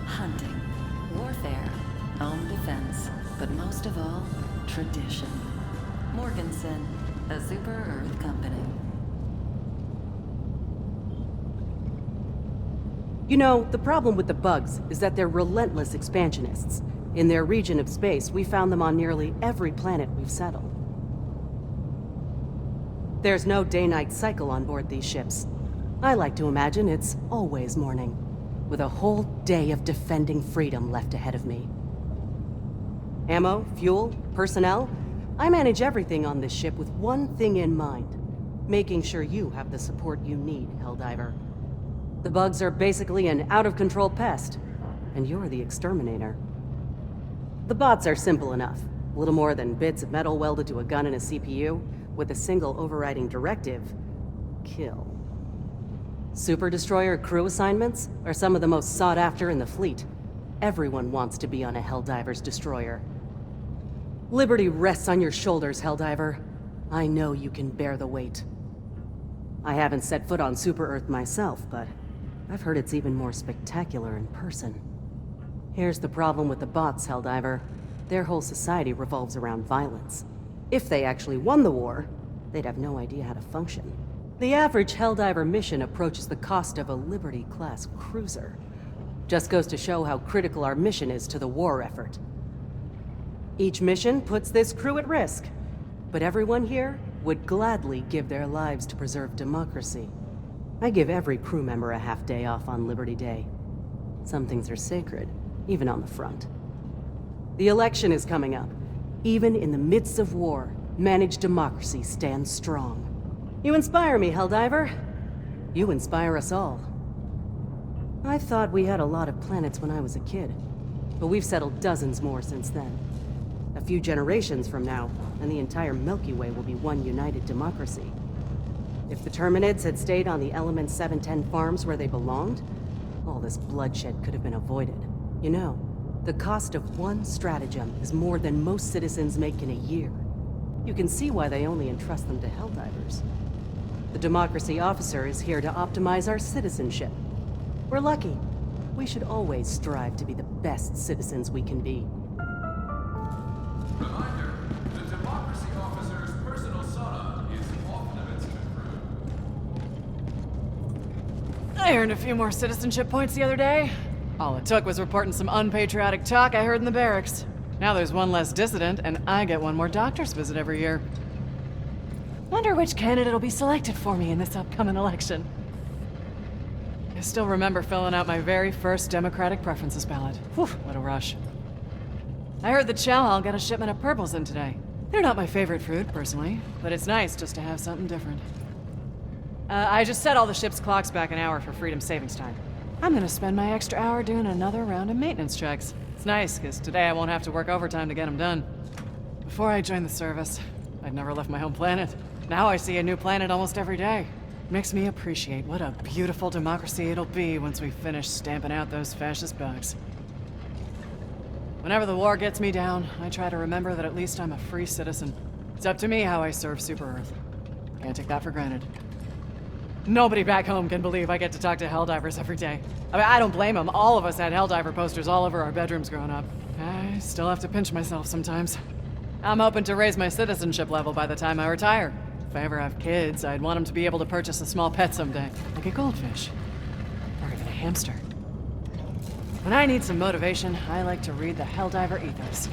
Hunting, warfare, home defense, but most of all, tradition. Morganson, a Super Earth company. You know, the problem with the bugs is that they're relentless expansionists. In their region of space, we found them on nearly every planet we've settled. There's no day-night cycle on board these ships. I like to imagine it's always morning, with a whole day of defending freedom left ahead of me. Ammo, fuel, personnel, I manage everything on this ship with one thing in mind. Making sure you have the support you need, Helldiver. The bugs are basically an out-of-control pest, and you're the exterminator. The bots are simple enough. Little more than bits of metal welded to a gun and a CPU, with a single overriding directive: kill. Super Destroyer crew assignments are some of the most sought after in the fleet. Everyone wants to be on a Helldiver's destroyer. Liberty rests on your shoulders, Helldiver. I know you can bear the weight. I haven't set foot on Super Earth myself, but I've heard it's even more spectacular in person. Here's the problem with the bots, Helldiver. Their whole society revolves around violence. If they actually won the war, they'd have no idea how to function. The average Helldiver mission approaches the cost of a Liberty-class cruiser. Just goes to show how critical our mission is to the war effort. Each mission puts this crew at risk, but everyone here would gladly give their lives to preserve democracy. I give every crew member a half-day off on Liberty Day. Some things are sacred, even on the front. The election is coming up. Even in the midst of war, managed democracy stands strong. You inspire me, Helldiver. You inspire us all. I thought we had a lot of planets when I was a kid, but we've settled dozens more since then. A few generations from now, and the entire Milky Way will be one united democracy. If the Terminids had stayed on the Element 710 farms where they belonged, all this bloodshed could have been avoided. You know, the cost of one stratagem is more than most citizens make in a year. You can see why they only entrust them to Helldivers. The Democracy Officer is here to optimize our citizenship. We're lucky. We should always strive to be the best citizens we can be. Reminder, the Democracy Officer's personal sauna is off limits to crew. I earned a few more citizenship points the other day. All it took was reporting some unpatriotic talk I heard in the barracks. Now there's one less dissident, and I get one more doctor's visit every year. Wonder which candidate will be selected for me in this upcoming election. I still remember filling out my very first Democratic preferences ballot. Whew, what a rush. I heard that Chow Hall got a shipment of purples in today. They're not my favorite fruit, personally, but it's nice just to have something different. I just set all the ship's clocks back an hour for freedom savings time. I'm gonna spend my extra hour doing another round of maintenance checks. It's nice, because today I won't have to work overtime to get them done. Before I joined the service, I'd never left my home planet. Now I see a new planet almost every day. Makes me appreciate what a beautiful democracy it'll be once we finish stamping out those fascist bugs. Whenever the war gets me down, I try to remember that at least I'm a free citizen. It's up to me how I serve Super Earth. Can't take that for granted. Nobody back home can believe I get to talk to Helldivers every day. I mean, I don't blame them. All of us had Helldiver posters all over our bedrooms growing up. I still have to pinch myself sometimes. I'm hoping to raise my citizenship level by the time I retire. If I ever have kids, I'd want them to be able to purchase a small pet someday, like a goldfish. Or even a hamster. When I need some motivation, I like to read the Helldiver ethos.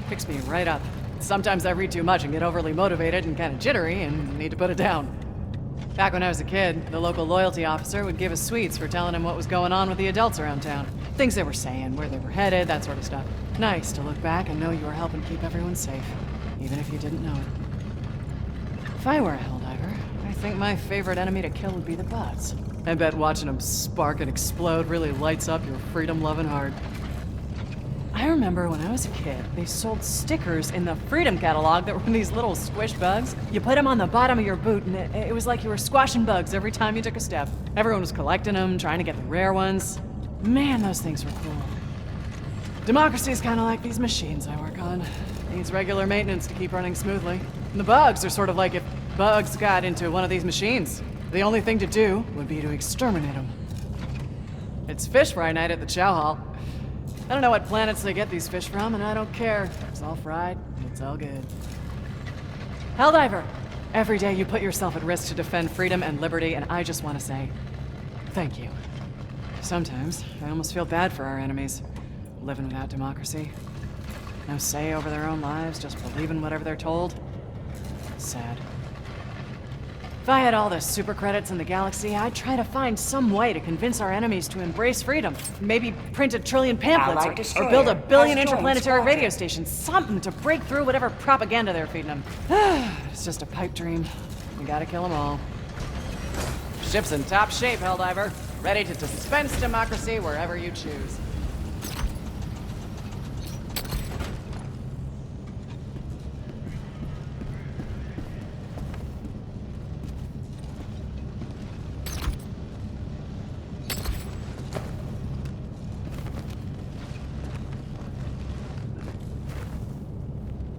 Picks me right up. Sometimes I read too much and get overly motivated and kind of jittery and need to put it down. Back when I was a kid, the local loyalty officer would give us sweets for telling him what was going on with the adults around town. Things they were saying, where they were headed, that sort of stuff. Nice to look back and know you were helping keep everyone safe, even if you didn't know it. If I were a Helldiver, I think my favorite enemy to kill would be the bots. I bet watching them spark and explode really lights up your freedom-loving heart. I remember when I was a kid, they sold stickers in the Freedom catalog that were these little squish bugs. You put them on the bottom of your boot, and it was like you were squashing bugs every time you took a step. Everyone was collecting them, trying to get the rare ones. Man, those things were cool. Democracy is kind of like these machines I work on. Needs regular maintenance to keep running smoothly. And the bugs are sort of like if bugs got into one of these machines. The only thing to do would be to exterminate them. It's fish fry night at the chow hall. I don't know what planets they get these fish from, and I don't care. It's all fried, and it's all good. Helldiver! Every day you put yourself at risk to defend freedom and liberty, and I just want to say, thank you. Sometimes, I almost feel bad for our enemies. Living without democracy. No say over their own lives, just believing whatever they're told. Sad. If I had all the super credits in the galaxy, I'd try to find some way to convince our enemies to embrace freedom. Maybe print a trillion pamphlets or build a billion interplanetary radio stations. Something to break through whatever propaganda they're feeding them. It's just a pipe dream. We gotta kill them all. Ship's in top shape, Helldiver. Ready to dispense democracy wherever you choose.